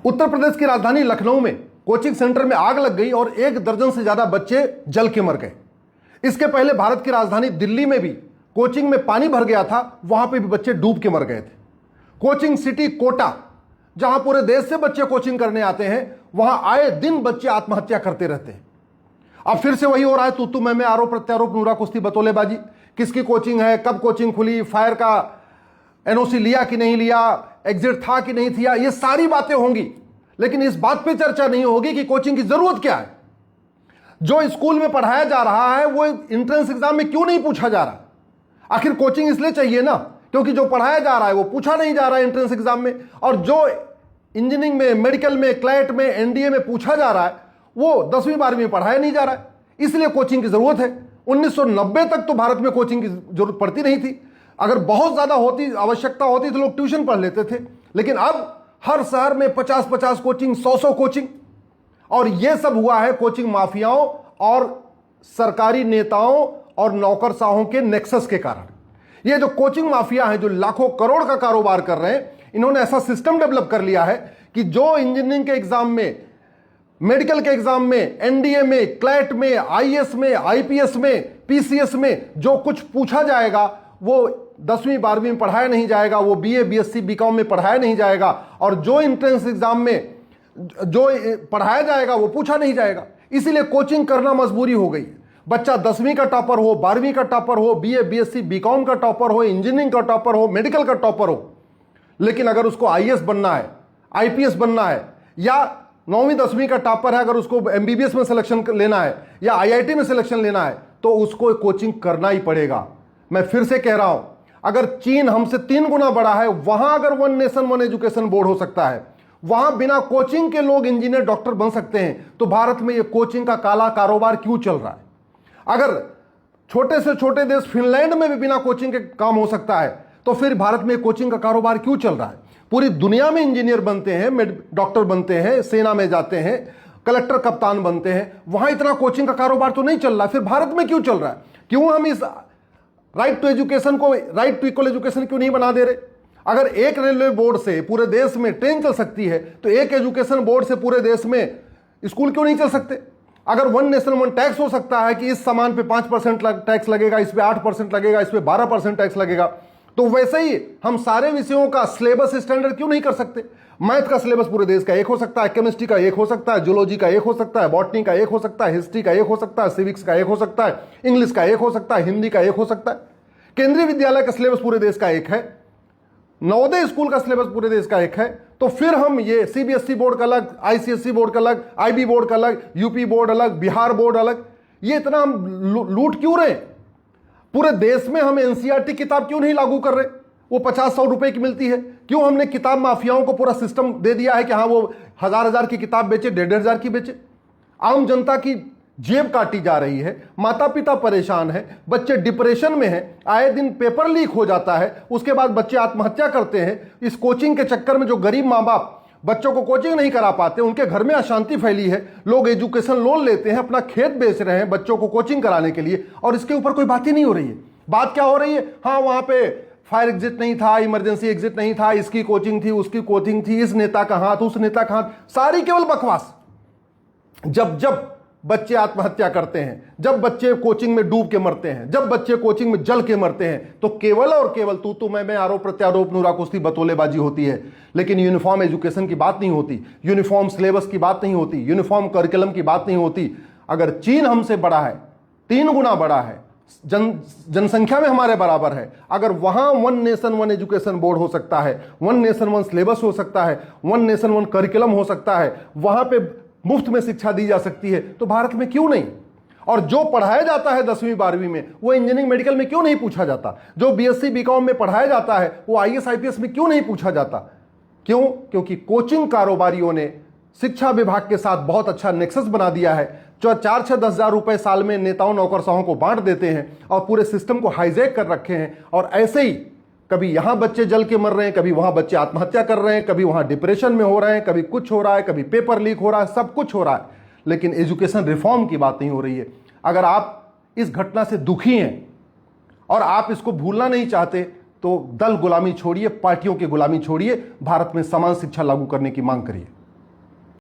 उत्तर प्रदेश की राजधानी लखनऊ में कोचिंग सेंटर में आग लग गई और 1 दर्जन से ज्यादा बच्चे जल के मर गए। इसके पहले भारत की राजधानी दिल्ली में भी कोचिंग में पानी भर गया था, वहां पे भी बच्चे डूब के मर गए थे। कोचिंग सिटी कोटा, जहां पूरे देश से बच्चे कोचिंग करने आते हैं, वहां आए दिन बच्चे आत्महत्या करते रहते हैं। अब फिर से वही हो रहा है, तू मैं आरोप प्रत्यारोप, नूरा कुश्ती बतौलेबाजी। किसकी कोचिंग है, कब कोचिंग खुली, फायर का एनओसी लिया कि नहीं लिया, एग्जिट था कि नहीं था, ये सारी बातें होंगी, लेकिन इस बात पे चर्चा नहीं होगी कि कोचिंग की जरूरत क्या है। जो स्कूल में पढ़ाया जा रहा है वो एंट्रेंस एग्जाम में क्यों नहीं पूछा जा रहा। आखिर कोचिंग इसलिए चाहिए ना क्योंकि जो पढ़ाया जा रहा है वो पूछा नहीं जा रहा है एंट्रेंस एग्जाम में, और जो इंजीनियरिंग में, मेडिकल में, क्लैट में, एनडीए में पूछा जा रहा है वो 10वीं 12वीं में पढ़ाया नहीं जा रहा है। इसलिए कोचिंग की जरूरत है। 1990 तक तो भारत में कोचिंग की जरूरत पड़ती नहीं थी। अगर बहुत ज्यादा आवश्यकता होती तो लोग ट्यूशन पढ़ लेते थे, लेकिन अब हर शहर में 50-50 कोचिंग, 100-100 कोचिंग। और यह सब हुआ है कोचिंग माफियाओं और सरकारी नेताओं और नौकरशाहों के नेक्सस के कारण। ये जो कोचिंग माफिया हैं, जो लाखों करोड़ का कारोबार कर रहे हैं, इन्होंने ऐसा सिस्टम डेवलप कर लिया है कि जो इंजीनियरिंग के एग्जाम में, मेडिकल के एग्जाम में, एनडीए में, क्लैट में, आईएएस में, आईपीएस में, पीसीएस में जो कुछ पूछा जाएगा वो 10वीं 12वीं में पढ़ाया नहीं जाएगा, वो बीए, बीएससी, बीकॉम में पढ़ाया नहीं जाएगा, और जो एंट्रेंस एग्जाम में जो पढ़ाया जाएगा वो पूछा नहीं जाएगा। इसीलिए कोचिंग करना मजबूरी हो गई। बच्चा 10वीं का टॉपर हो, 12वीं का टॉपर हो, बीए, बीएससी, बीकॉम का टॉपर हो, इंजीनियरिंग का टॉपर हो, मेडिकल का टॉपर हो, लेकिन अगर उसको आईएएस बनना है, आईपीएस बनना है, या 9वीं 10वीं का टॉपर है, अगर उसको एमबीबीएस में सिलेक्शन लेना है या आईआईटी में सिलेक्शन लेना है, तो उसको कोचिंग करना ही पड़ेगा। मैं फिर से कह रहा हूं, अगर चीन हमसे 3 गुना बड़ा है, वहां अगर 1 नेशन 1 एजुकेशन बोर्ड हो सकता है, वहां बिना कोचिंग के लोग इंजीनियर, डॉक्टर बन सकते हैं, तो भारत में यह कोचिंग का काला कारोबार क्यों चल रहा है? अगर छोटे से छोटे देश फिनलैंड में भी बिना कोचिंग के काम हो सकता है, तो फिर भारत में कोचिंग का कारोबार क्यों चल रहा है? पूरी दुनिया में इंजीनियर बनते हैं, डॉक्टर बनते हैं, सेना में जाते हैं, कलेक्टर कप्तान बनते हैं, वहां इतना कोचिंग का कारोबार तो नहीं चल रहा। फिर भारत में क्यों चल रहा है? क्यों हम इस राइट टू एजुकेशन को, राइट टू इक्वल एजुकेशन क्यों नहीं बना दे रहे? अगर एक रेलवे बोर्ड से पूरे देश में ट्रेन चल सकती है, तो एक एजुकेशन बोर्ड से पूरे देश में स्कूल क्यों नहीं चल सकते? अगर 1 नेशन 1 टैक्स हो सकता है कि इस सामान पे 5% टैक्स लगेगा, इस पे 8% लगेगा, इस पे 12% टैक्स लगेगा, तो वैसे ही हम सारे विषयों का सिलेबस स्टैंडर्ड क्यों नहीं कर सकते? मैथ का सिलेबस पूरे देश का एक हो सकता है, केमिस्ट्री का एक हो सकता है, जूलॉजी का एक हो सकता है, बॉटनी का एक हो सकता है, हिस्ट्री का एक हो सकता है, सिविक्स का एक हो सकता है, इंग्लिश का एक हो सकता है, हिंदी का एक हो सकता है। केंद्रीय विद्यालय का सिलेबस पूरे देश का एक है, नवोदय स्कूल का सिलेबस पूरे देश का एक है। तो फिर हम ये सीबीएसई बोर्ड का अलग, आईसीएसई बोर्ड का अलग, आईबी बोर्ड का अलग, यूपी बोर्ड अलग, बिहार बोर्ड अलग, ये इतना हम लूट क्यों रहे? पूरे देश में हम एनसीईआरटी किताब क्यों नहीं लागू कर रहे? वो 50-100 रुपए की मिलती है। क्यों हमने किताब माफियाओं को पूरा सिस्टम दे दिया है कि हाँ वो 1000-1000 की किताब बेचे, 1500 की बेचे? आम जनता की जेब काटी जा रही है, माता पिता परेशान है, बच्चे डिप्रेशन में हैं, आए दिन पेपर लीक हो जाता है, उसके बाद बच्चे आत्महत्या करते हैं। इस कोचिंग के चक्कर में जो गरीब माँ बाप बच्चों को कोचिंग नहीं करा पाते, उनके घर में अशांति फैली है। लोग एजुकेशन लोन लेते हैं, अपना खेत बेच रहे हैं बच्चों को कोचिंग कराने के लिए, और इसके ऊपर कोई बात ही नहीं हो रही है। बात क्या हो रही है? हाँ वहां पे फायर एग्जिट नहीं था, इमरजेंसी एग्जिट नहीं था, इसकी कोचिंग थी, उसकी कोचिंग थी, इस नेता का हाथ, उस नेता का हाथ, सारी केवल बकवास। जब बच्चे आत्महत्या करते हैं, जब बच्चे कोचिंग में डूब के मरते हैं, जब बच्चे कोचिंग में जल के मरते हैं, तो केवल और केवल तू मैं आरोप प्रत्यारोप, नूरा कुश्ती बतौलेबाजी होती है। लेकिन यूनिफॉर्म एजुकेशन की बात नहीं होती, यूनिफॉर्म सिलेबस की बात नहीं होती, यूनिफॉर्म करिकुलम की बात नहीं होती। अगर चीन हमसे बड़ा है, 3 गुना बड़ा है, जनसंख्या में हमारे बराबर है, अगर वहां 1 नेशन 1 एजुकेशन बोर्ड हो सकता है, 1 नेशन 1 सिलेबस हो सकता है, 1 नेशन 1 करिकुलम हो सकता है, वहां पे मुफ्त में शिक्षा दी जा सकती है, तो भारत में क्यों नहीं? और जो पढ़ाया जाता है 10वीं 12वीं में, वो इंजीनियरिंग मेडिकल में क्यों नहीं पूछा जाता? जो बीएससी बीकॉम में पढ़ाया जाता है, वो आईएएस आईपीएस में क्यों नहीं पूछा जाता? क्यों? क्योंकि कोचिंग कारोबारियों ने शिक्षा विभाग के साथ बहुत अच्छा नेक्सस बना दिया है। जो 4-10 हजार रुपए साल में नेताओं नौकरशाहों को बांट देते हैं और पूरे सिस्टम को हाईजैक कर रखे हैं, और ऐसे ही कभी यहां बच्चे जल के मर रहे हैं, कभी वहां बच्चे आत्महत्या कर रहे हैं, कभी वहां डिप्रेशन में हो रहे हैं, कभी कुछ हो रहा है, कभी पेपर लीक हो रहा है, सब कुछ हो रहा है, लेकिन एजुकेशन रिफॉर्म की बात नहीं हो रही है। अगर आप इस घटना से दुखी हैं और आप इसको भूलना नहीं चाहते, तो दल गुलामी छोड़िए, पार्टियों की गुलामी छोड़िए, भारत में समान शिक्षा लागू करने की मांग करिए।